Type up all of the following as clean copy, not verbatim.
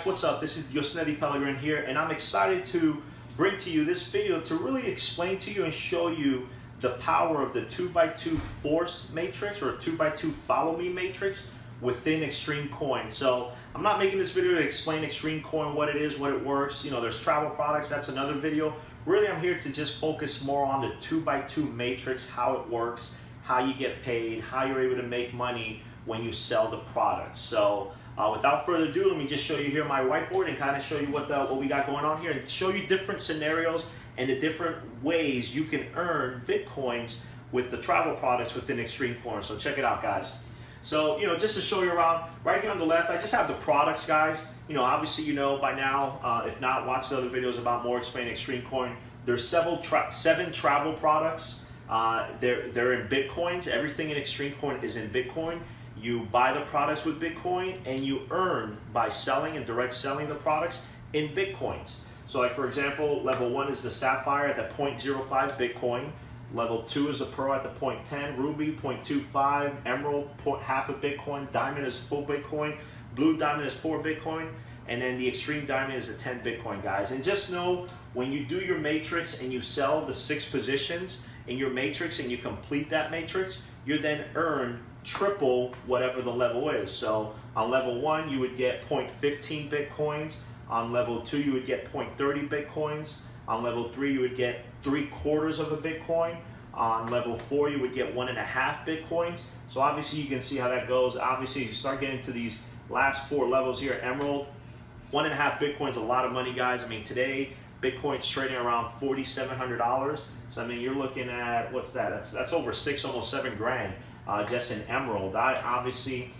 guys, what's up? This is Yosnedi Pellegrin here, and I'm excited to bring to you this video to really explain to you and show you the power of the 2x2 force matrix or 2x2 follow me matrix within XtremeCoin. So I'm not making this video to explain XtremeCoin, what it is, what it works. You know, there's travel products, that's another video. Really, I'm here to just focus more on the 2x2 matrix, how it works, how you get paid, how you're able to make money when you sell the product. So without further ado, let me just show you here my whiteboard and kind of show you what we got going on here and show you different scenarios and the different ways you can earn Bitcoins with the travel products within XtremeCoin. So check it out, guys. So, you know, just to show you around, right here on the left, I just have the products, guys. You know, obviously, you know by now, if not, watch the other videos about more explaining XtremeCoin. There's seven travel products. They're in Bitcoins. Everything in XtremeCoin is in Bitcoin. You buy the products with Bitcoin and you earn by selling and direct selling the products in Bitcoins. So like for example, level 1 is the Sapphire at the 0.05 Bitcoin. Level 2 is the Pearl at the 0.10, Ruby 0.25, Emerald half a Bitcoin, Diamond is full Bitcoin, Blue Diamond is 4 Bitcoin, and then the Extreme Diamond is a 10 Bitcoin, guys. And just know when you do your matrix and you sell the 6 positions in your matrix and you complete that matrix, you then earn triple whatever the level is. So on level 1 you would get 0.15 Bitcoins, on level 2 you would get 0.30 Bitcoins, on level 3 you would get 3/4 of a Bitcoin, on level 4 you would get 1.5 Bitcoins. So obviously you can see how that goes. Obviously you start getting to these last 4 levels here, Emerald, 1.5 Bitcoin's a lot of money, guys. I mean today Bitcoin's trading around $4,700. So I mean you're looking at, what's that? That's over 6, almost 7 grand. Just in Emerald. Obviously,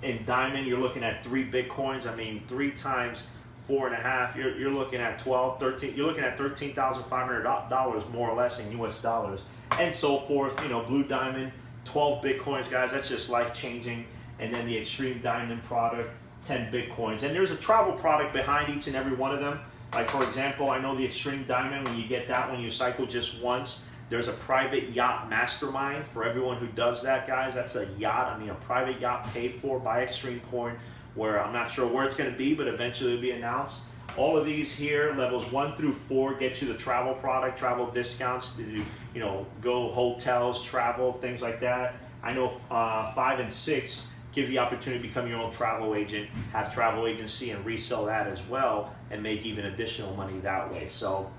in Diamond, you're looking at 3 Bitcoins. I mean, 3 times 4.5, you're looking at 12, 13. You're looking at $13,500 more or less in U.S. dollars, and so forth. You know, Blue Diamond, 12 Bitcoins, guys. That's just life changing. And then the Extreme Diamond product, 10 Bitcoins. And there's a travel product behind each and every one of them. Like for example, I know the Extreme Diamond. When you get that, when you cycle just once. There's a private yacht mastermind for everyone who does that, guys. That's a yacht, I mean a private yacht paid for by XtremeCoin, where I'm not sure where it's going to be, but eventually it'll be announced. All of these here, levels 1 through 4, get you the travel product, travel discounts to do, you know, go hotels, travel, things like that. I know 5 and 6 give you the opportunity to become your own travel agent, have travel agency and resell that as well, and make even additional money that way. So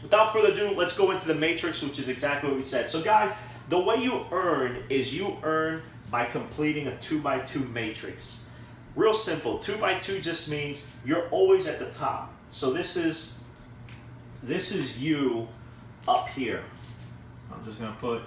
without further ado, let's go into the matrix, which is exactly what we said. So guys, the way you earn is you earn by completing a 2x2 matrix. Real simple. 2x2 just means you're always at the top. So this is you up here. I'm just going to put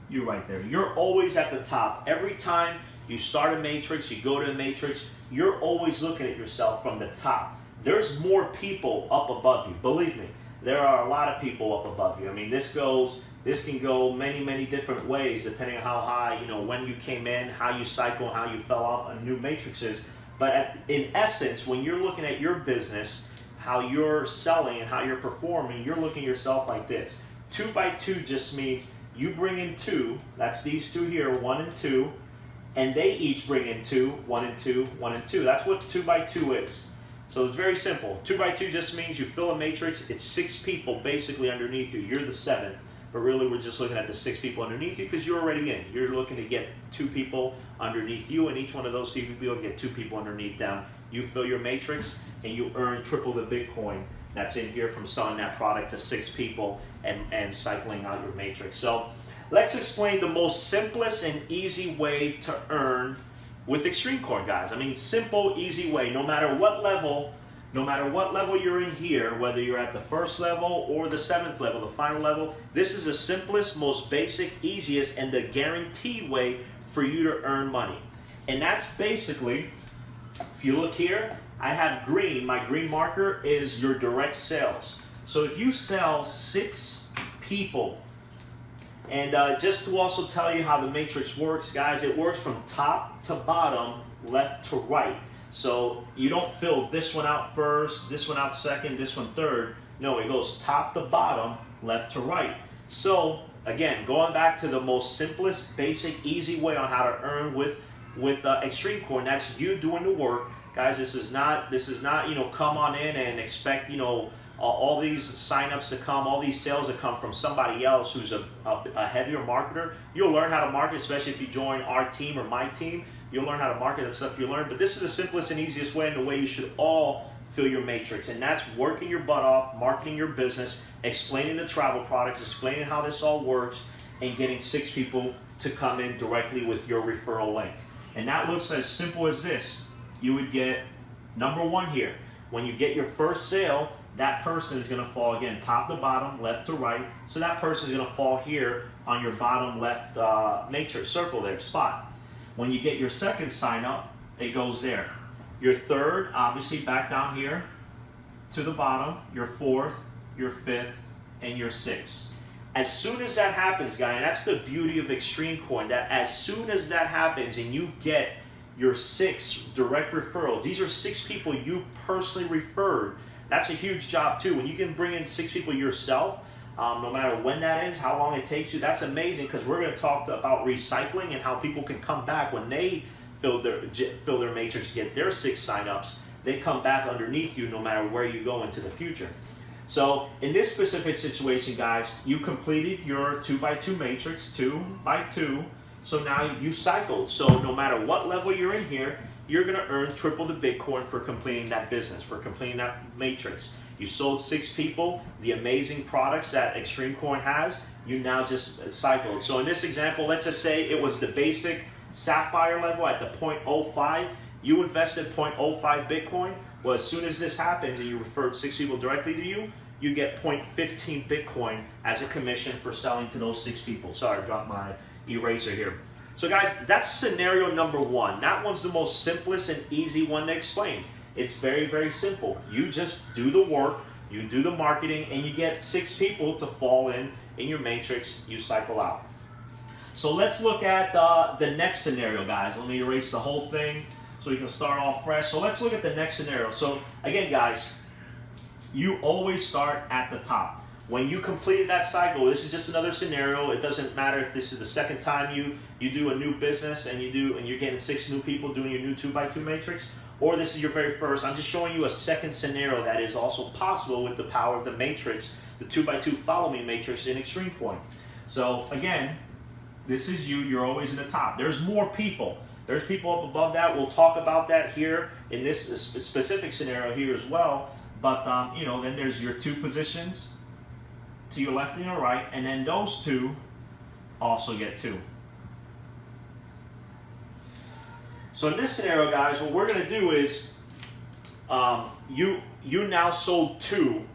you right there. You're always at the top. Every time you start a matrix, you go to a matrix, you're always looking at yourself from the top. There's more people up above you. Believe me. There are a lot of people up above you. I mean, this can go many different ways depending on how high, you know, when you came in, how you cycle, how you fell off on new matrices. But in essence, when you're looking at your business, how you're selling and how you're performing, you're looking at yourself like this. 2x2 just means you bring in 2, that's these 2 here, 1 and 2, and they each bring in 2, 1 and 2, 1 and 2. That's what 2x2 is. So it's very simple. 2x2 just means you fill a matrix. It's 6 people basically underneath you. You're the 7th, but really we're just looking at the 6 people underneath you because you're already in. You're looking to get 2 people underneath you, and each one of those 2 people get 2 people underneath them. You fill your matrix, and you earn triple the Bitcoin that's in here from selling that product to 6 people and cycling out your matrix. So let's explain the most simplest and easy way to earn with XtremeCoin, guys. I mean, simple, easy way. No matter what level you're in here, whether you're at the 1st level or the 7th level, the final level, this is the simplest, most basic, easiest, and the guaranteed way for you to earn money. And that's basically, if you look here, I have green. My green marker is your direct sales. So if you sell 6 people, and just to also tell you how the matrix works, guys, it works from top to bottom, left to right. So you don't fill this one out first, this one out second, this one third. No, it goes top to bottom, left to right. So again, going back to the most simplest, basic, easy way on how to earn with XtremeCoin, that's you doing the work, Guys, this is not you know, come on in and expect, you know, all these signups to come, all these sales to come from somebody else who's a heavier marketer. You'll learn how to market, especially if you join our team or my team. You'll learn how to market that stuff you learn. But this is the simplest and easiest way, and the way you should all fill your matrix. And that's working your butt off, marketing your business, explaining the travel products, explaining how this all works, and getting 6 people to come in directly with your referral link. And that looks as simple as this. You would get number 1 here. When you get your first sale, that person is going to fall, again, top to bottom, left to right. So that person is going to fall here on your bottom left matrix circle there, spot. When you get your second sign up, it goes there. Your third, obviously, back down here to the bottom. Your fourth, your fifth, and your sixth. As soon as that happens, guys, and that's the beauty of XtremeCoin, that as soon as that happens and you get your 6 direct referrals, these are 6 people you personally referred. That's a huge job too. When you can bring in 6 people yourself, no matter when that is, how long it takes you, that's amazing, because we're going to talk about recycling and how people can come back when they fill their matrix, get their 6 signups. They come back underneath you no matter where you go into the future. So in this specific situation, guys, you completed your 2x2 matrix, 2 by 2. So now you cycled. So no matter what level you're in here, you're going to earn triple the Bitcoin for completing that business, for completing that matrix. You sold 6 people the amazing products that XtremeCoin has. You now just cycled. So in this example, let's just say it was the basic Sapphire level at the 0.05. You invested 0.05 Bitcoin. Well, as soon as this happens and you referred 6 people directly to you, you get 0.15 Bitcoin as a commission for selling to those 6 people. Sorry, I dropped my eraser here. So guys, that's scenario number 1. That one's the most simplest and easy one to explain. It's very, very simple. You just do the work, you do the marketing, and you get 6 people to fall in your matrix. You cycle out. So let's look at the next scenario, guys. Let me erase the whole thing so we can start off fresh. So let's look at the next scenario. So again, guys, you always start at the top. When you completed that cycle, this is just another scenario. It doesn't matter if this is the second time you do a new business and you're getting 6 new people doing your new 2x2 matrix, or this is your very first. I'm just showing you a second scenario that is also possible with the power of the matrix, the 2x2 follow me matrix in XtremeCoin. So again, this is you. You're always in the top. There's more people. There's people up above that. We'll talk about that here in this specific scenario here as well. But you know, then there's your 2 positions to your left and your right, and then those 2 also get 2. So in this scenario, guys, what we're going to do is you now sold 2.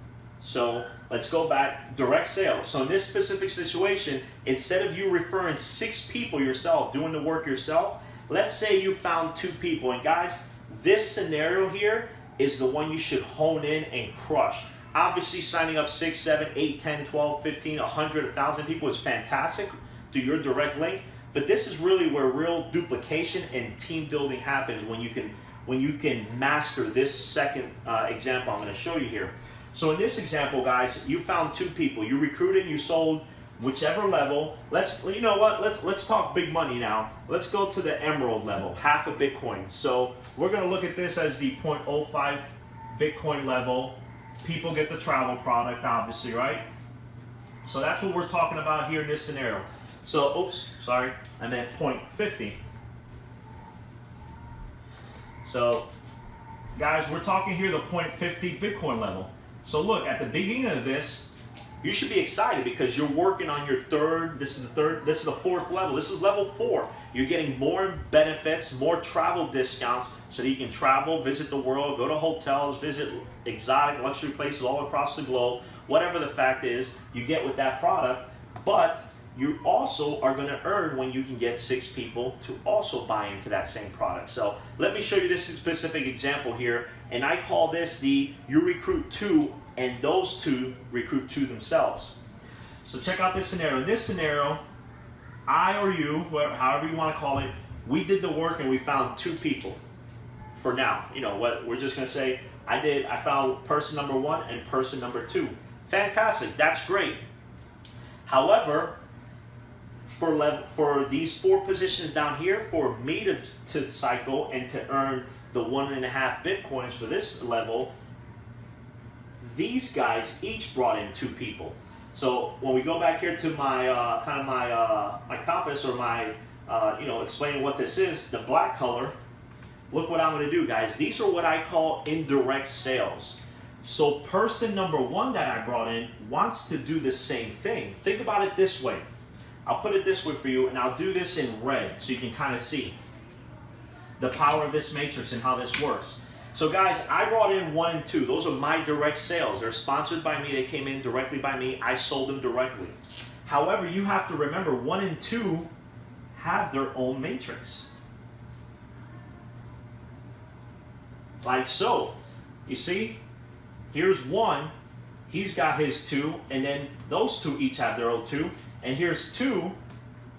So let's go back, direct sales. So in this specific situation, instead of you referring 6 people yourself, doing the work yourself, let's say you found 2 people. And guys, this scenario here is the one you should hone in and crush. Obviously, signing up 6, 7, 8, 10, 12, 15, 100, 1,000 people is fantastic to your direct link. But this is really where real duplication and team building happens, when you can master this second example I'm going to show you here. So in this example, guys, you found 2 people. You recruited, you sold whichever level. You know what? Let's talk big money now. Let's go to the emerald level, half a Bitcoin. So we're going to look at this as the 0.05 Bitcoin level. People get the travel product, obviously, right? So that's what we're talking about here in this scenario. So, oops, sorry, I meant 0.50. So, guys, we're talking here the 0.50 Bitcoin level. So look, at the beginning of this, you should be excited because you're working on your third, this is the 4th level. This is level 4. You're getting more benefits, more travel discounts so that you can travel, visit the world, go to hotels, visit exotic luxury places all across the globe. Whatever the fact is, you get with that product. But you also are going to earn when you can get 6 people to also buy into that same product. So let me show you this specific example here. And I call this the you recruit 2 and those 2 recruit 2 themselves. So check out this scenario. In this scenario, I or you, however you want to call it, we did the work and we found 2 people. For now, you know what, we're just going to say I found person number 1 and person number 2. Fantastic, that's great. However, for these 4 positions down here, for me to cycle and to earn the 1.5 Bitcoins for this level, these guys each brought in 2 people. So when we go back here to my my compass, or my explaining what this is, the black color, look what I'm going to do, guys. These are what I call indirect sales. So person number 1 that I brought in wants to do the same thing. Think about it this way. I'll put it this way for you, and I'll do this in red so you can kind of see the power of this matrix and how this works. So guys, I brought in 1 and 2. Those are my direct sales. They're sponsored by me. They came in directly by me. I sold them directly. However, you have to remember 1 and 2 have their own matrix. Like so. You see? Here's 1. He's got his 2. And then those 2 each have their own 2. And here's 2.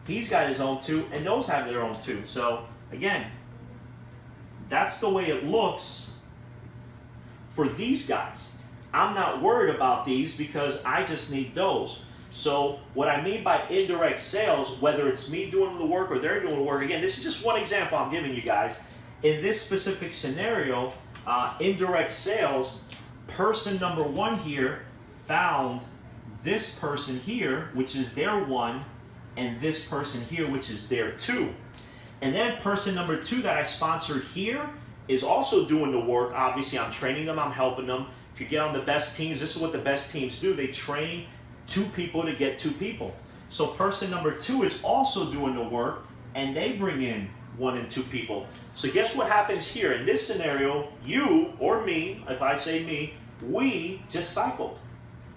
He's got his own 2. And those have their own 2. So, again, that's the way it looks for these guys. I'm not worried about these because I just need those. So what I mean by indirect sales, whether it's me doing the work or they're doing the work, again, this is just one example I'm giving you guys. In this specific scenario, indirect sales, person number 1 here found this person here, which is their 1, and this person here, which is their 2. And then person number 2 that I sponsored here is also doing the work. Obviously, I'm training them, I'm helping them. If you get on the best teams, this is what the best teams do. They train 2 people to get 2 people. So person number 2 is also doing the work, and they bring in 1 and 2 people. So guess what happens here? In this scenario, you or me, if I say me, we just cycled.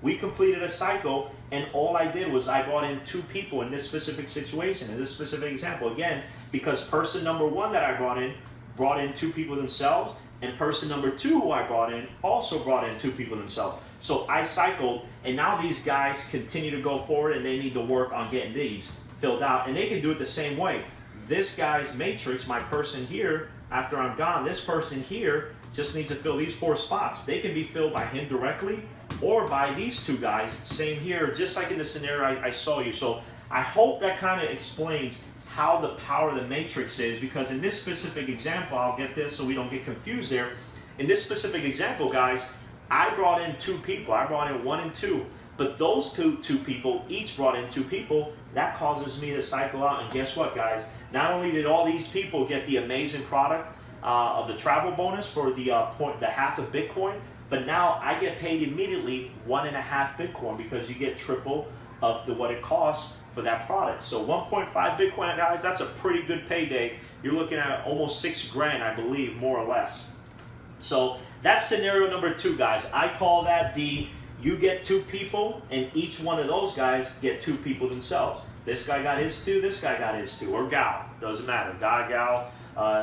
We completed a cycle, and all I did was I brought in 2 people in this specific situation, in this specific example. Again, because person number 1 that I brought in 2 people themselves, and person number 2 who I brought in also brought in 2 people themselves. So I cycled, and now these guys continue to go forward, and they need to work on getting these filled out, and they can do it the same way. This guy's matrix, my person here, after I'm gone, this person here just needs to fill these 4 spots. They can be filled by him directly or by these 2 guys. Same here, just like in the scenario I saw you. So I hope that kind of explains how the power of the matrix is, because in this specific example, I'll get this so we don't get confused there. In this specific example, guys, I brought in 2 people. I brought in 1 and 2. But those two people each brought in 2 people. That causes me to cycle out. And guess what, guys? Not only did all these people get the amazing product of the travel bonus for the half of Bitcoin, but now I get paid immediately 1.5 Bitcoin, because you get triple of what it costs for that product. So 1.5 Bitcoin, guys, that's a pretty good payday. You're looking at almost 6 grand, I believe, more or less. So that's scenario number 2, guys. I call that you get 2 people, and each one of those guys get 2 people themselves. This guy got his 2, this guy got his 2, or gal, doesn't matter, guy, gal,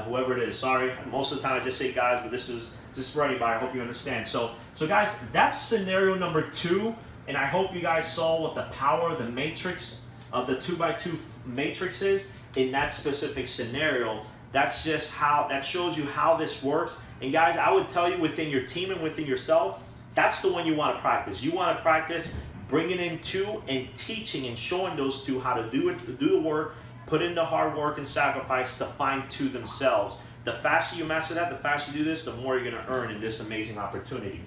whoever it is. Sorry, most of the time I just say guys, but this is for anybody. I hope you understand. So guys, that's scenario number 2, and I hope you guys saw what the power of the matrix of the 2x2 matrix is in that specific scenario. That's just how, that shows you how this works. And guys, I would tell you, within your team and within yourself, that's the one you want to practice. You want to practice bringing in 2 and teaching and showing those 2 how to do it, do the work, put in the hard work and sacrifice to find 2 themselves. The faster you master that, the faster you do this, the more you're going to earn in this amazing opportunity.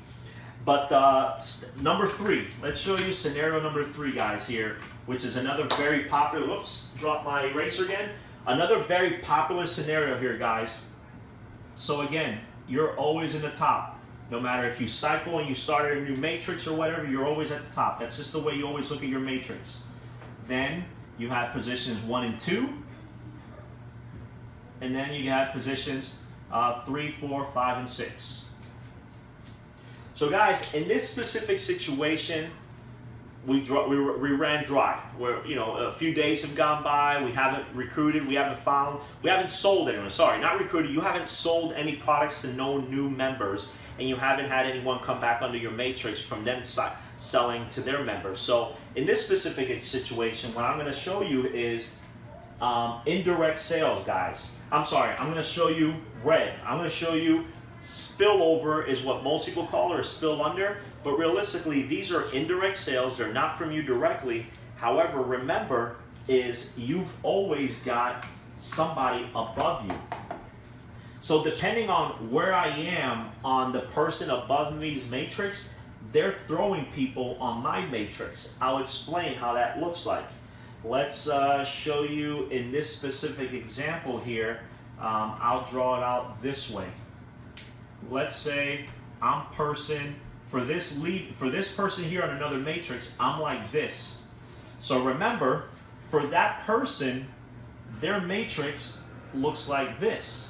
But number 3, let's show you scenario number 3, guys, here, which is another very popular, whoops, drop my eraser again. Another very popular scenario here, guys. So again, you're always in the top. No matter if you cycle and you started a new matrix or whatever, you're always at the top. That's just the way you always look at your matrix. Then you have positions 1 and 2. And then you have positions 3, 4, 5, and 6. So guys, in this specific situation, we ran dry. Where, a few days have gone by, we haven't recruited, we haven't sold anyone. Sorry, not recruited. You haven't sold any products to no new members, and you haven't had anyone come back under your matrix from them selling to their members. So in this specific situation, what I'm going to show you is indirect sales, guys. I'm sorry, I'm going to show you red. I'm going to show you spillover is what most people call it, or spill under. But realistically, these are indirect sales. They're not from you directly. However, remember, is you've always got somebody above you. So depending on where I am on the person above me's matrix, they're throwing people on my matrix. I'll explain how that looks like. Let's show you in this specific example here. I'll draw it out this way. Let's say I'm person, for this person here on another matrix, I'm like this. So remember, for that person, their matrix looks like this.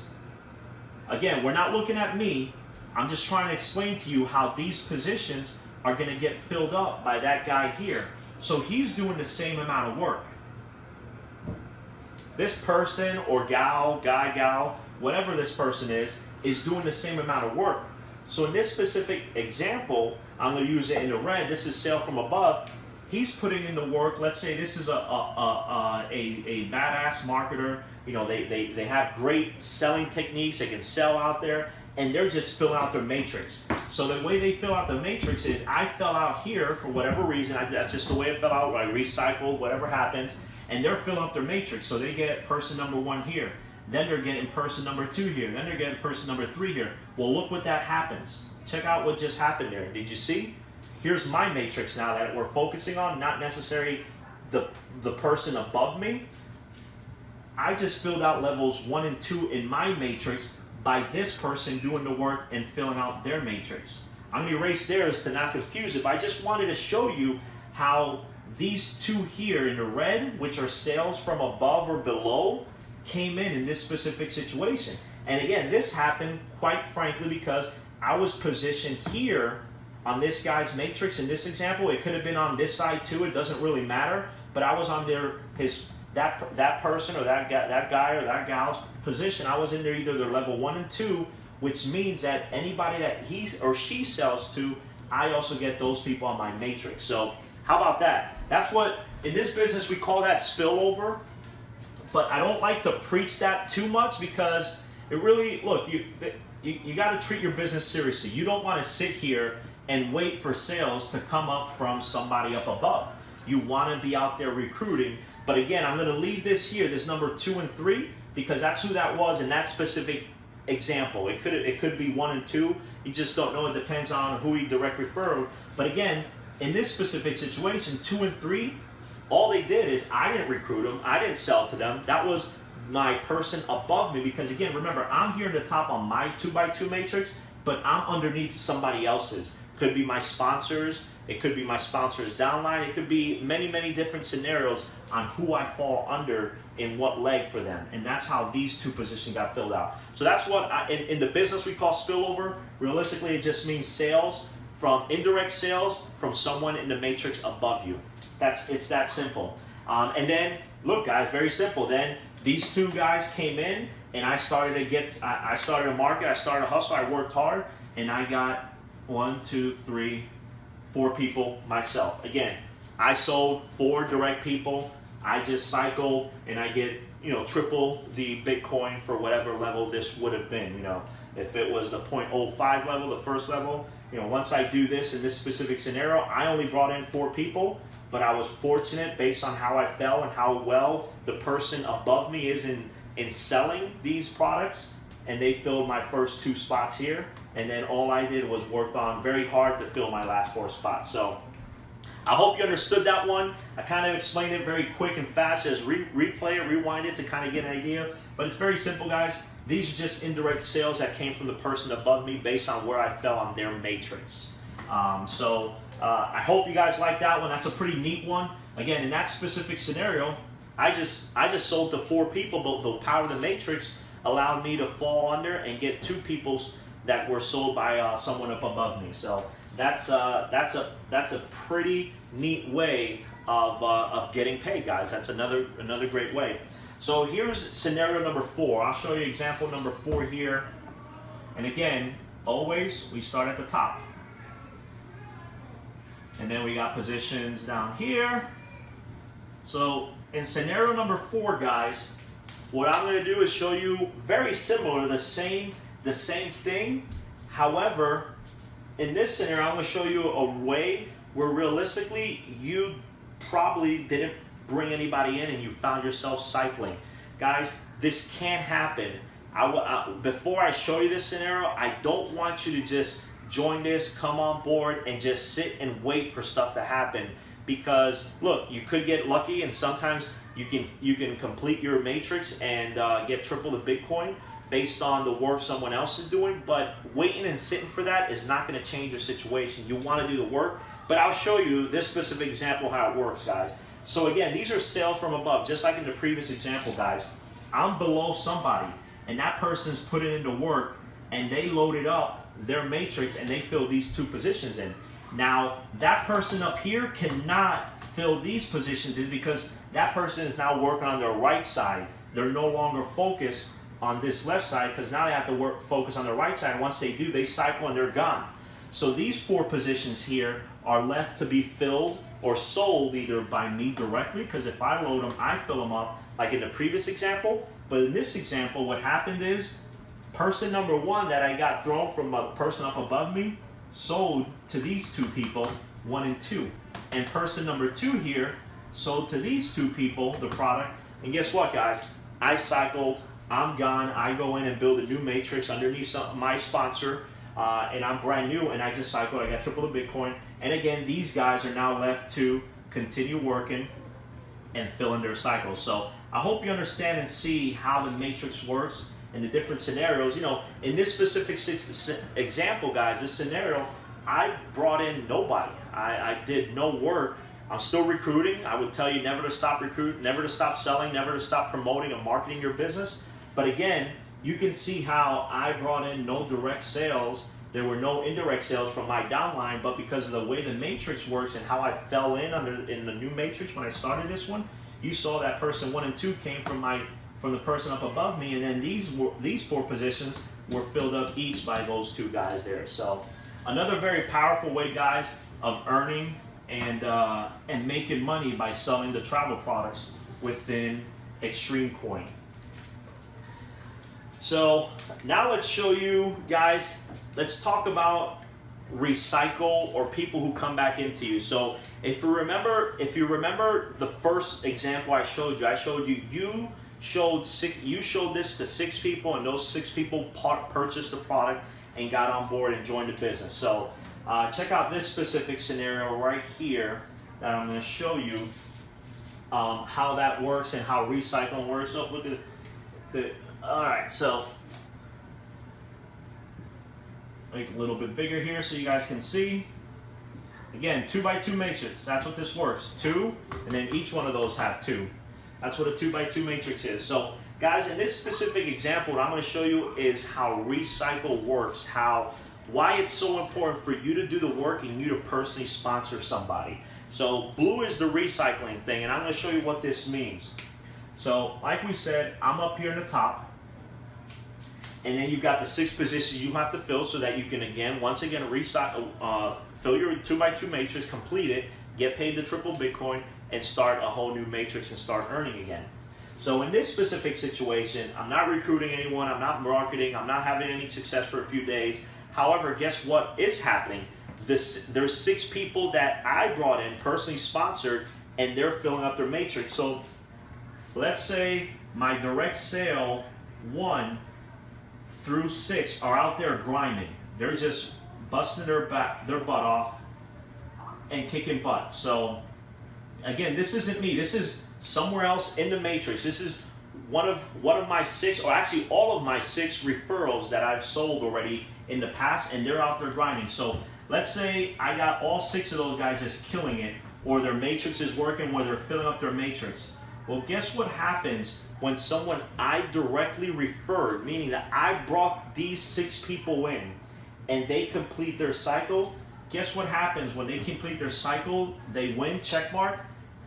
Again, we're not looking at me. I'm just trying to explain to you how these positions are going to get filled up by that guy here. So he's doing the same amount of work. This person or gal, guy, gal, whatever this person is doing the same amount of work. So in this specific example, I'm going to use it in the red. This is sale from above. He's putting in the work. Let's say this is a badass marketer. You know, they have great selling techniques. They can sell out there, and they're just filling out their matrix. So the way they fill out the matrix is, I fell out here for whatever reason. That's just the way it fell out. I recycled, whatever happens, and they're filling up their matrix. So they get person number 1 here. Then they're getting person number 2 here. Then they're getting person number 3 here. Well, look what that happens. Check out what just happened there. Did you see? Here's my matrix now that we're focusing on, not necessarily the person above me. I just filled out levels 1 and 2 in my matrix by this person doing the work and filling out their matrix. I'm going to erase theirs to not confuse it, but I just wanted to show you how these 2 here in the red, which are sales from above or below, came in this specific situation. And again, this happened quite frankly because I was positioned here on this guy's matrix in this example. It could have been on this side too, it doesn't really matter, but I was on that person or that guy or that gal's position. I was in there either their level 1 and 2, which means that anybody that he or she sells to, I also get those people on my matrix. So how about that? That's what in this business we call that spillover. But I don't like to preach that too much because it really, look, you got to treat your business seriously. You don't want to sit here and wait for sales to come up from somebody up above. You want to be out there recruiting. But again, I'm going to leave this here, this number 2 and 3, because that's who that was in that specific example. It could be 1 and 2. You just don't know. It depends on who you direct refer. But again, in this specific situation, 2 and 3, all they did is I didn't recruit them. I didn't sell to them. That was my person above me because, again, remember, I'm here at the top on my 2x2 matrix, but I'm underneath somebody else's. Could be my sponsors. It could be my sponsors downline. It could be many, many different scenarios on who I fall under in what leg for them. And that's how these 2 positions got filled out. So that's what in the business we call spillover. Realistically, it just means sales from indirect sales from someone in the matrix above you. It's that simple. And then, look guys, very simple. Then these 2 guys came in and I started to market, I started to hustle, I worked hard, and I got 1, 2, 3, 4 people myself. Again, I sold 4 direct people. I just cycled and I get, triple the Bitcoin for whatever level this would have been. If it was the 0.05 level, the first level, once I do this in this specific scenario, I only brought in 4 people. But I was fortunate based on how I fell and how well the person above me is in selling these products. And they filled my first 2 spots here. And then all I did was worked on very hard to fill my last 4 spots. So I hope you understood that one. I kind of explained it very quick and fast. Just replay it, rewind it to kind of get an idea. But it's very simple, guys. These are just indirect sales that came from the person above me based on where I fell on their matrix. I hope you guys like that one. That's a pretty neat one. Again, in that specific scenario, I just sold to 4 people, but the power of the matrix allowed me to fall under and get 2 people that were sold by someone up above me. So that's a pretty neat way of getting paid, guys. That's another great way. So here's scenario number 4. I'll show you example number 4 here. And again, always we start at the top. And then we got positions down here. So in scenario number 4, guys, what I'm going to do is show you very similar, the same thing. However, in this scenario, I'm going to show you a way where realistically you probably didn't bring anybody in and you found yourself cycling. Guys, this can't happen before I show you this scenario, I don't want you to just join this, come on board, and just sit and wait for stuff to happen. Because look, you could get lucky, and sometimes you can complete your matrix and get triple the Bitcoin based on the work someone else is doing. But waiting and sitting for that is not going to change your situation. You want to do the work. But I'll show you this specific example how it works, guys. So again, these are sales from above, just like in the previous example, guys. I'm below somebody, and that person's putting into work, and they loaded up their matrix and they fill these 2 positions in. Now, that person up here cannot fill these positions in because that person is now working on their right side. They're no longer focused on this left side because now they have to focus on the right side. And once they do, they cycle and they're gone. So these 4 positions here are left to be filled or sold either by me directly, because if I load them, I fill them up like in the previous example. But in this example, what happened is person number 1 that I got thrown from a person up above me sold to these 2 people, 1 and 2. And person number 2 here sold to these 2 people the product. And guess what, guys? I cycled, I'm gone, I go in and build a new matrix underneath my sponsor, and I'm brand new, and I just cycled, I got triple the Bitcoin. And again, these guys are now left to continue working and fill in their cycles. So I hope you understand and see how the matrix works in the different scenarios. You know, in this specific example, guys, this scenario, I brought in nobody. I did no work. I'm still recruiting. I would tell you never to stop recruiting, never to stop selling, never to stop promoting and marketing your business. But again, you can see how I brought in no direct sales. There were no indirect sales from my downline, but because of the way the matrix works and how I fell in the new matrix when I started this one, you saw that person 1 and 2 came from the person up above me, and then these 4 positions were filled up each by those 2 guys there. So another very powerful way, guys, of earning and making money by selling the travel products within XtremeCoin. So now let's show you, guys, let's talk about recycle or people who come back into you. So if you remember the first example I showed you, you showed this to 6 people, and those 6 people purchased the product and got on board and joined the business. So check out this specific scenario right here that I'm going to show you how that works and how recycling works. So look at all right, so make it a little bit bigger here so you guys can see. Again, 2x2 matrix, that's what this works. 2, and then each one of those have 2. That's what a 2x2 matrix is. So guys, in this specific example, what I'm going to show you is how recycle works, why it's so important for you to do the work and you to personally sponsor somebody. So blue is the recycling thing, and I'm going to show you what this means. So like we said, I'm up here in the top, and then you've got the 6 positions you have to fill so that you can once again recycle, fill your 2x2 matrix, complete it, get paid the triple Bitcoin, and start a whole new matrix and start earning again. So in this specific situation, I'm not recruiting anyone, I'm not marketing, I'm not having any success for a few days. However, guess what is happening? There's 6 people that I brought in, personally sponsored, and they're filling up their matrix. So let's say my direct sale 1 through 6 are out there grinding. They're just busting their butt off and kicking butt. So again, this isn't me. This is somewhere else in the matrix. This is one of my 6, or actually all of my 6 referrals that I've sold already in the past, and they're out there grinding. So let's say I got all 6 of those guys just killing it, or their matrix is working, where they're filling up their matrix. Well, guess what happens when someone I directly referred, meaning that I brought these 6 people in, and they complete their cycle? Guess what happens when they complete their cycle? They win, check mark.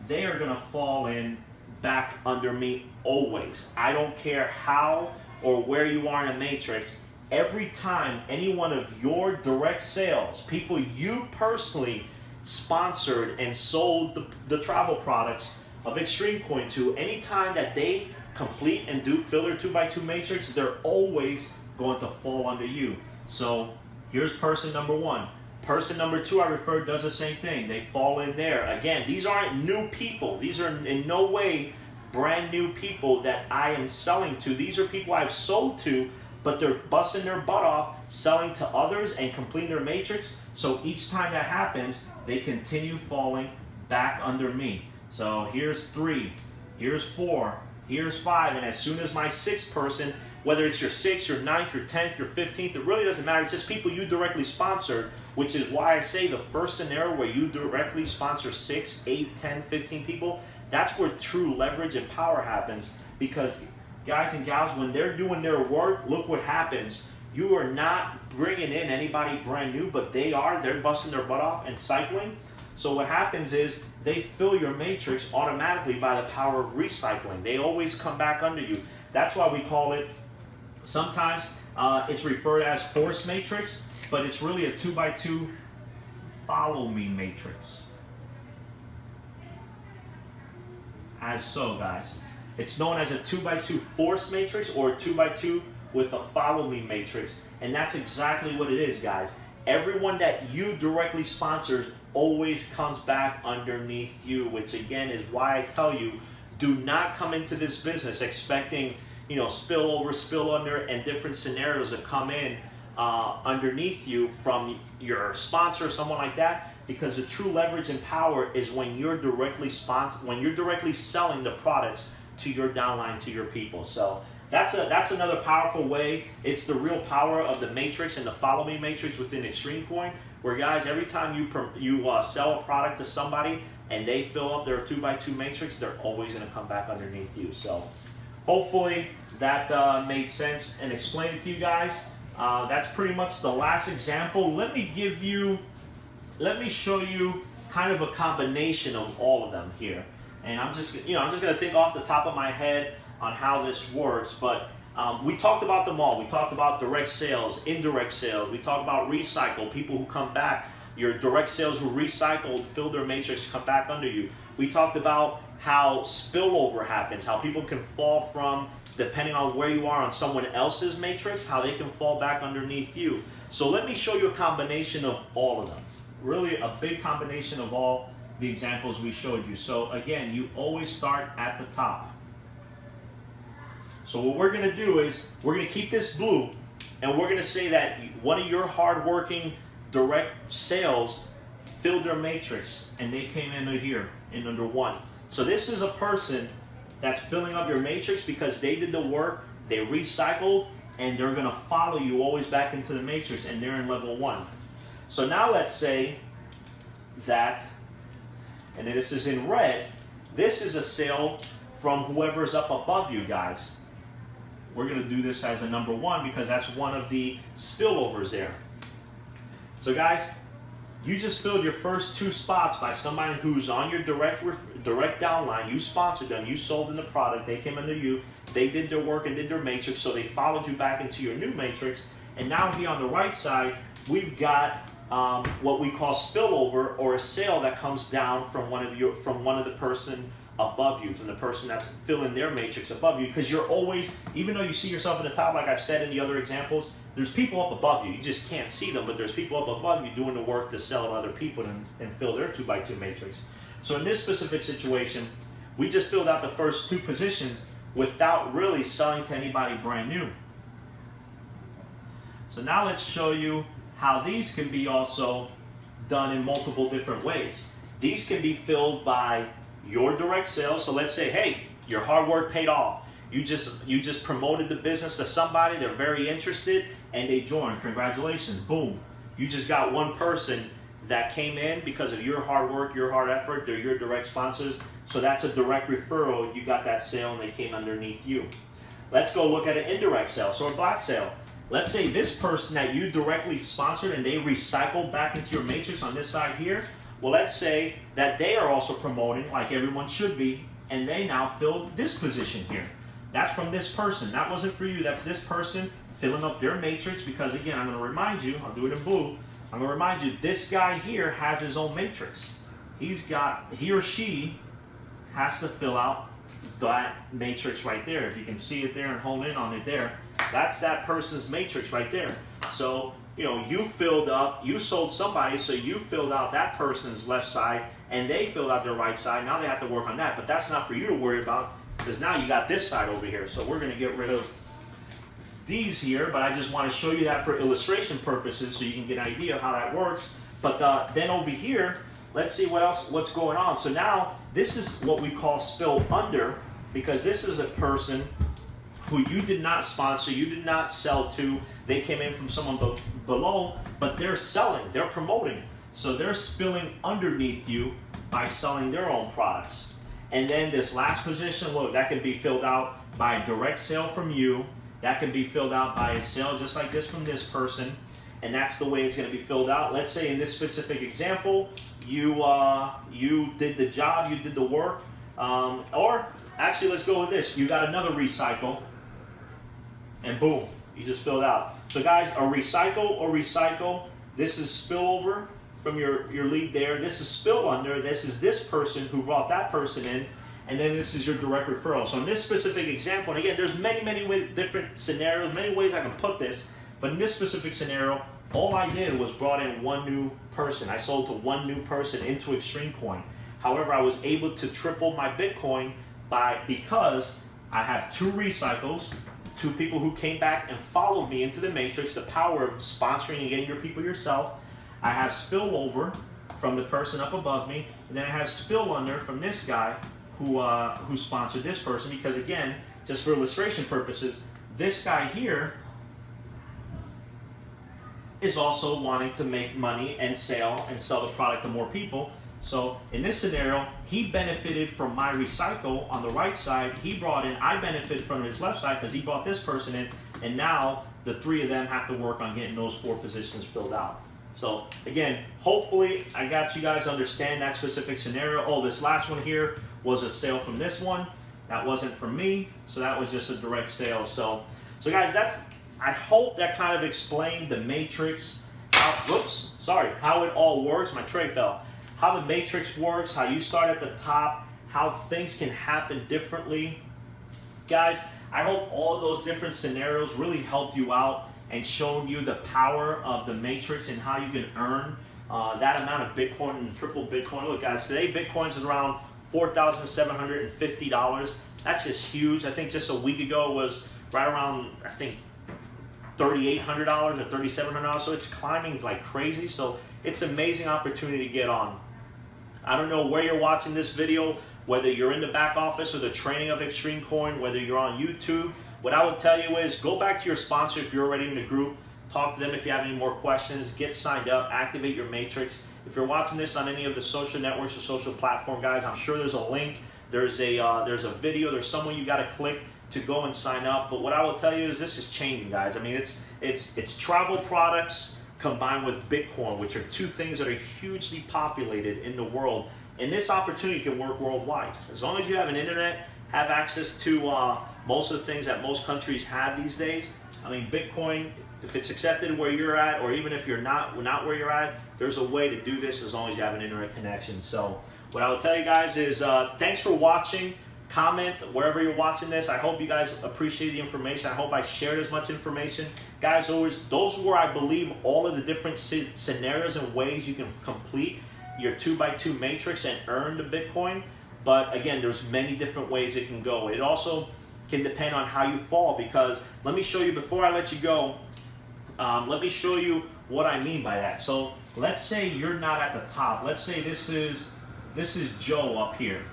They are gonna fall in back under me always. I don't care how or where you are in a matrix. Every time any one of your direct sales, people you personally sponsored and sold the travel products of XtremeCoin to, anytime that they complete and fill their 2x2 matrix, they're always going to fall under you. So here's person number 1. Person number 2 I referred does the same thing. They fall in there. Again, these aren't new people. These are in no way brand new people that I am selling to. These are people I've sold to, but they're busting their butt off selling to others and completing their matrix. So each time that happens, they continue falling back under me. So here's 3, here's 4, here's 5, and as soon as my 6th person, whether it's your 6th, your 9th, your 10th, your 15th, it really doesn't matter. It's just people you directly sponsored, which is why I say the first scenario where you directly sponsor 6, 8, 10, 15 people, that's where true leverage and power happens. Because guys and gals, when they're doing their work, look what happens. You are not bringing in anybody brand new, but they're busting their butt off and cycling. So what happens is they fill your matrix automatically by the power of recycling. They always come back under you. That's why we call it, sometimes it's referred as force matrix, but it's really a 2x2 follow me matrix. As so, guys. It's known as a 2x2 force matrix or a 2x2 with a follow me matrix. And that's exactly what it is, guys. Everyone that you directly sponsors always comes back underneath you, which again is why I tell you, do not come into this business expecting, spill over, spill under, and different scenarios that come in underneath you from your sponsor or someone like that. Because the true leverage and power is when you're directly selling the products to your downline, to your people. So that's another powerful way. It's the real power of the matrix and the follow me matrix within XtremeCoin, where guys, every time you sell a product to somebody and they fill up their 2x2 matrix, they're always going to come back underneath you. So hopefully that made sense and explained it to you guys. That's pretty much the last example. Let me show you kind of a combination of all of them here. And I'm just going to think off the top of my head on how this works. But we talked about them all. We talked about direct sales, indirect sales. We talked about recycle, people who come back. Your direct sales who recycled, fill their matrix, come back under you. We talked about how spillover happens, how people can fall from, depending on where you are on someone else's matrix, how they can fall back underneath you. So let me show you a combination of all of them. Really a big combination of all the examples we showed you. So again, you always start at the top. So what we're going to do is we're going to keep this blue, and we're going to say that one of your hardworking direct sales filled their matrix and they came into here in under 1. So this is a person that's filling up your matrix because they did the work, they recycled, and they're going to follow you always back into the matrix, and they're in level 1. So now let's say that, and this is in red, this is a sale from whoever's up above you guys. We're going to do this as a number 1 because that's one of the spillovers there. So guys, you just filled your first 2 spots by somebody who's on your direct downline. You sponsored them, you sold them the product, they came under you, they did their work and did their matrix, so they followed you back into your new matrix. And now here on the right side, we've got what we call spillover, or a sale that comes down from one of the person above you, from the person that's filling their matrix above you. Because you're always, even though you see yourself in the top, like I've said in the other examples, there's people up above you. You just can't see them, but there's people up above you doing the work to sell to other people and fill their 2x2 matrix. So in this specific situation, we just filled out the first 2 positions without really selling to anybody brand new. So now let's show you how these can be also done in multiple different ways. These can be filled by your direct sales. So let's say, hey, your hard work paid off. You just promoted the business to somebody, they're very interested, and they joined. Congratulations, boom. You just got one person that came in because of your hard work, your hard effort, they're your direct sponsors. So that's a direct referral. You got that sale and they came underneath you. Let's go look at an indirect sale, so a black sale. Let's say this person that you directly sponsored and they recycled back into your matrix on this side here. Well, let's say that they are also promoting, like everyone should be, and they now filled this position here. That's from this person. That wasn't for you. That's this person filling up their matrix, because again, I'm going to remind you, I'll do it in blue. I'm going to remind you, this guy here has his own matrix. He or she has to fill out that matrix right there. If you can see it there and hold in on it there, that's that person's matrix right there. So, you filled up, you sold somebody, so you filled out that person's left side, and they filled out their right side. Now they have to work on that, but that's not for you to worry about. because now you got this side over here. So we're going to get rid of these here, but I just want to show you that for illustration purposes so you can get an idea of how that works. But then over here, let's see what's going on. So now this is what we call spill under, because this is a person who you did not sponsor, you did not sell to. They came in from someone below, but they're selling, they're promoting. So they're spilling underneath you by selling their own products. And then this last position, look, that can be filled out by a direct sale from you. That can be filled out by a sale just like this from this person. And that's the way it's going to be filled out. Let's say in this specific example, you did the job, you did the work. Or actually, let's go with this. You got another recycle. And boom, you just filled out. So guys, a recycle, this is spillover from your lead there. This is spill under. This is this person who brought that person in. And then this is your direct referral. So in this specific example, and again, there's many different scenarios, many ways I can put this. But in this specific scenario, all I did was brought in one new person. I sold to one new person into XtremeCoin. However, I was able to triple my Bitcoin because I have two recycles, two people who came back and followed me into the matrix, the power of sponsoring and getting your people yourself. I have spillover from the person up above me, and then I have spill under from this guy who sponsored this person, because again, just for illustration purposes, this guy here is also wanting to make money and sell the product to more people. So in this scenario, he benefited from my recycle on the right side. He brought in, I benefited from his left side because he brought this person in, and now the three of them have to work on getting those 4 positions filled out. So again, hopefully I got you guys understand that specific scenario. Oh, this last one here was a sale from this one. That wasn't from me, so that was just a direct sale. So guys, I hope that kind of explained the matrix, how it all works. My tray fell. How the matrix works, how you start at the top, how things can happen differently. Guys, I hope all of those different scenarios really helped you out and shown you the power of the matrix and how you can earn that amount of Bitcoin and triple Bitcoin. Look guys, today Bitcoin's is around $4,750. That's just huge. I think just a week ago it was right around, I think, $3,800 or $3,700. So it's climbing like crazy. So it's an amazing opportunity to get on. I don't know where you're watching this video, whether you're in the back office or the training of XtremeCoin, whether you're on YouTube. What I would tell you is go back to your sponsor if you're already in the group. Talk to them if you have any more questions. Get signed up. Activate your matrix. If you're watching this on any of the social networks or social platform, guys, I'm sure there's a link. There's a video. There's someone you got to click to go and sign up. But what I will tell you is this is changing, guys. I mean, it's travel products combined with Bitcoin, which are two things that are hugely populated in the world. And this opportunity can work worldwide. As long as you have an internet, have access to most of the things that most countries have these days. I mean, Bitcoin, if it's accepted where you're at, or even if you're not where you're at, there's a way to do this as long as you have an internet connection. So what I will tell you guys is thanks for watching. Comment wherever you're watching this. I hope you guys appreciate the information. I hope I shared as much information. Guys, those were, I believe, all of the different scenarios and ways you can complete your 2x2 matrix and earn the Bitcoin. But again, there's many different ways it can go. It also can depend on how you fall, because let me show you, before I let you go, let me show you what I mean by that. So let's say you're not at the top. Let's say this is Joe up here.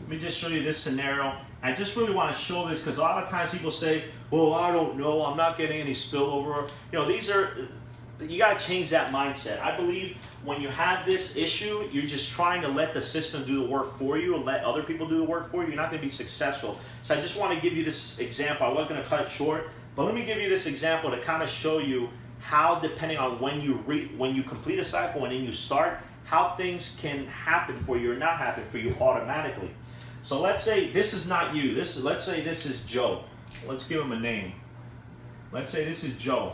Let me just show you this scenario. I just really want to show this because a lot of times people say, well, I don't know, I'm not getting any spillover. You know, you got to change that mindset. I believe when you have this issue, you're just trying to let the system do the work for you and let other people do the work for you. You're not going to be successful. So I just want to give you this example. I wasn't going to cut it short, but let me give you this example to kind of show you how, depending on when you complete a cycle and then you start, how things can happen for you or not happen for you automatically. So let's say this is not you. Let's say this is Joe. Let's give him a name. Let's say this is Joe.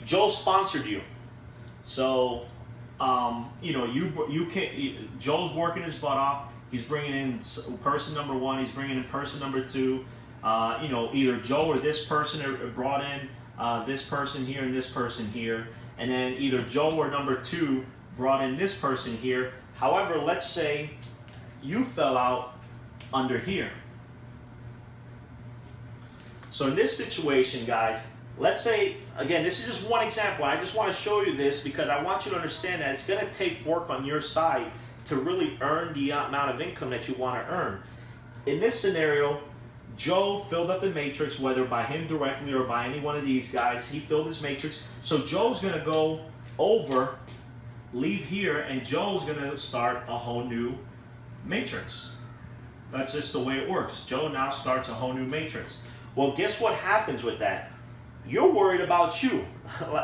Joe sponsored you. So, you know, Joe's working his butt off. He's bringing in person number 1. He's bringing in person number 2. You know, either Joe or this person brought in this person here and this person here. And then either Joe or number 2 brought in this person here. However, let's say you fell out under here. So in this situation, guys, let's say, again, this is just one example. I just want to show you this because I want you to understand that it's going to take work on your side to really earn the amount of income that you want to earn. In this scenario, Joe filled up the matrix, whether by him directly or by any one of these guys. He filled his matrix. So Joe's going to go over, leave here, and Joe's going to start a whole new matrix. That's just the way it works. Joe now starts a whole new matrix. Well, guess what happens with that? You're worried about you.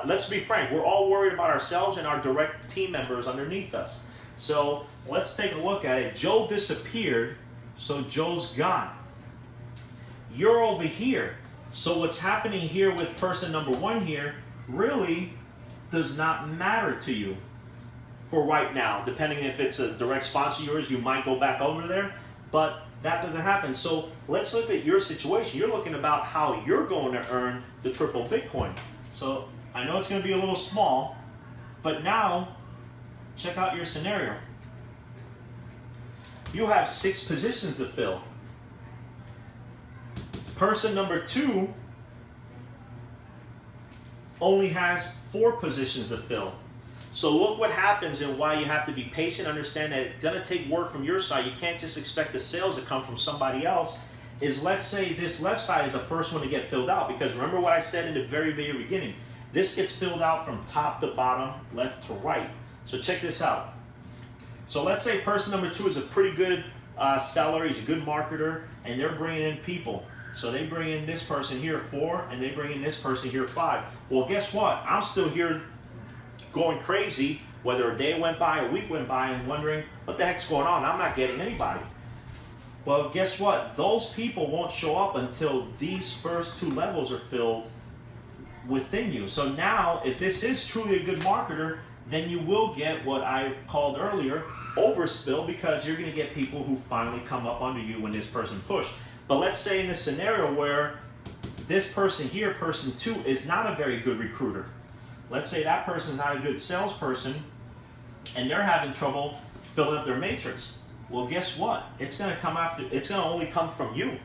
Let's be frank. We're all worried about ourselves and our direct team members underneath us. So let's take a look at it. Joe disappeared, so Joe's gone. You're over here. So what's happening here with person number one here really does not matter to you for right now. Depending if it's a direct sponsor of yours, you might go back over there, but that doesn't happen. So let's look at your situation. You're looking about how you're going to earn the triple Bitcoin. So I know it's going to be a little small, but now check out your scenario. You have 6 positions to fill. Person number 2 only has 4 positions to fill. So look what happens and why you have to be patient. Understand that it's going to take work from your side. You can't just expect the sales to come from somebody else. Is let's say this left side is the first one to get filled out, because remember what I said in the very beginning. This gets filled out from top to bottom, left to right. So check this out. So let's say person number 2 is a pretty good seller. He's a good marketer, and they're bringing in people. So they bring in this person here 4, and they bring in this person here 5. Well, guess what? I'm still here going crazy, whether a day went by, a week went by, and wondering what the heck's going on. I'm not getting anybody. Well, guess what? Those people won't show up until these first 2 levels are filled within you. So now, if this is truly a good marketer, then you will get what I called earlier, overspill, because you're going to get people who finally come up under you when this person pushed. But let's say in a scenario where this person here, person 2, is not a very good recruiter. Let's say that person's not a good salesperson, and they're having trouble filling up their matrix. Well, guess what? It's going to only come from you.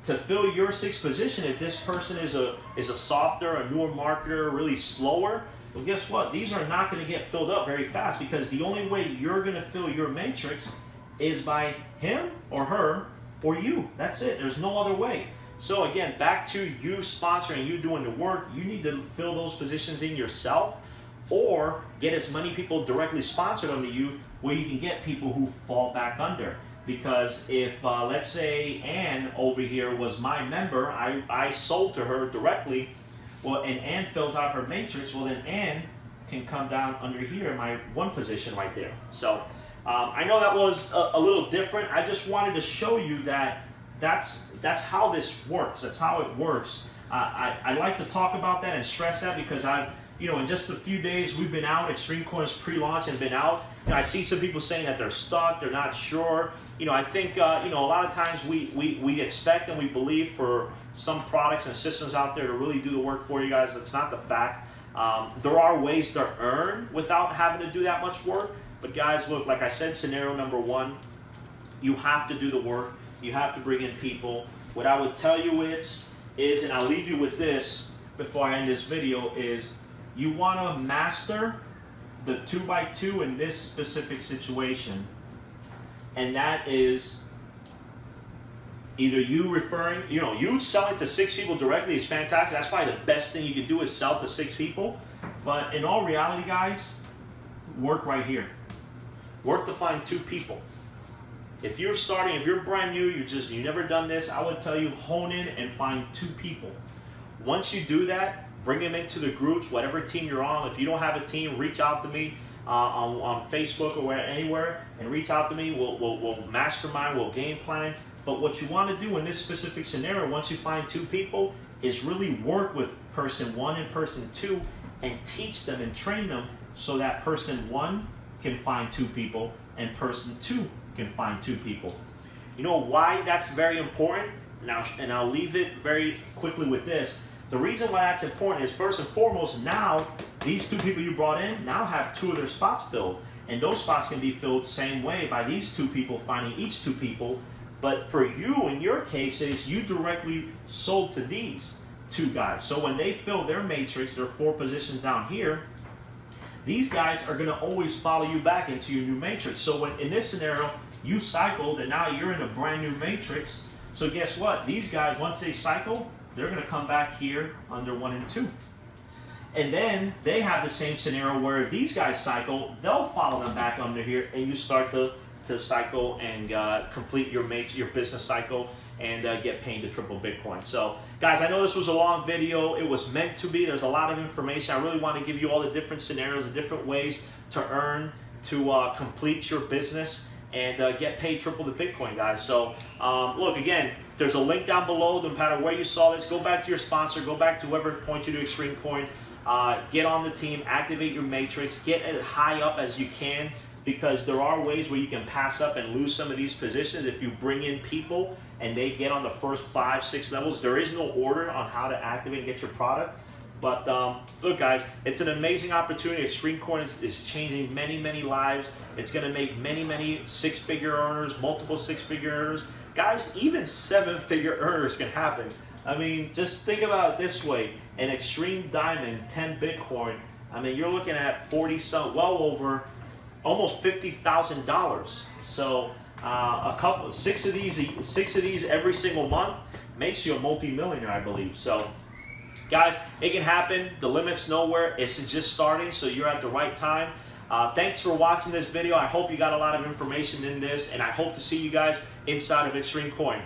To fill your 6th position, if this person is a softer, a newer marketer, really slower, well, guess what? These are not going to get filled up very fast, because the only way you're going to fill your matrix is by him or her or you. That's it. There's no other way. So again, back to you sponsoring, you doing the work. You need to fill those positions in yourself, or get as many people directly sponsored under you where you can get people who fall back under. Because if, let's say Ann over here was my member, I sold to her directly, well, and Ann fills out her matrix, well then Ann can come down under here, my 1 position right there. So I know that was a little different. I just wanted to show you that that's how this works. That's how it works. I like to talk about that and stress that, because in just a few days we've been out. XtremeCoin's pre-launch has been out. I see some people saying that they're stuck, they're not sure. I think a lot of times we expect and we believe for some products and systems out there to really do the work for you guys. That's not the fact. There are ways to earn without having to do that much work. But guys, look, like I said, scenario number 1, you have to do the work. You have to bring in people. What I would tell you is, and I'll leave you with this before I end this video, is you want to master the 2x2 in this specific situation. And that is either you referring, you selling to 6 people directly is fantastic. That's probably the best thing you can do, is sell to 6 people. But in all reality, guys, work right here. Work to find 2 people. If you're starting, if you're brand new, you've never done this, I would tell you hone in and find 2 people. Once you do that, bring them into the groups, whatever team you're on. If you don't have a team, reach out to me on Facebook or anywhere, and reach out to me. We'll mastermind, we'll game plan. But what you want to do in this specific scenario, once you find 2 people, is really work with person 1 and person 2 and teach them and train them so that person 1 can find 2 people and person 2 can find 2 people. You know why that's very important? Now, and I'll leave it very quickly with this. The reason why that's important is, first and foremost, now these 2 people you brought in now have 2 of their spots filled. and those spots can be filled same way by these 2 people finding each 2 people. But for you, in your cases, you directly sold to these 2 guys. So when they fill their matrix, their 4 positions down here, these guys are going to always follow you back into your new matrix. So when in this scenario, you cycled and now you're in a brand new matrix. So guess what? These guys, once they cycle, they're going to come back here under 1 and 2. And then they have the same scenario where if these guys cycle, they'll follow them back under here, and you start to cycle and complete your business cycle and get paid to triple Bitcoin. So guys, I know this was a long video. It was meant to be. There's a lot of information. I really want to give you all the different scenarios, the different ways to earn, to complete your business and get paid triple the Bitcoin, guys. So look, again, there's a link down below. No matter where you saw this, go back to your sponsor, go back to whoever points you to XtremeCoin. Get on the team, activate your matrix, get as high up as you can, because there are ways where you can pass up and lose some of these positions if you bring in people and they get on the first 5, 6 levels. There is no order on how to activate and get your product. But look, guys, it's an amazing opportunity. XtremeCoin is changing many, many lives. It's going to make many, many 6-figure earners, multiple 6-figure earners. Guys, even 7-figure earners can happen. I mean, just think about it this way. An Extreme Diamond, 10 Bitcoin, I mean, you're looking at 40 some, well over almost $50,000. So six of these every single month makes you a multi-millionaire, I believe. So guys, it can happen. The limit's nowhere. It's just starting, so you're at the right time. Thanks for watching this video. I hope you got a lot of information in this, and I hope to see you guys inside of XtremeCoin.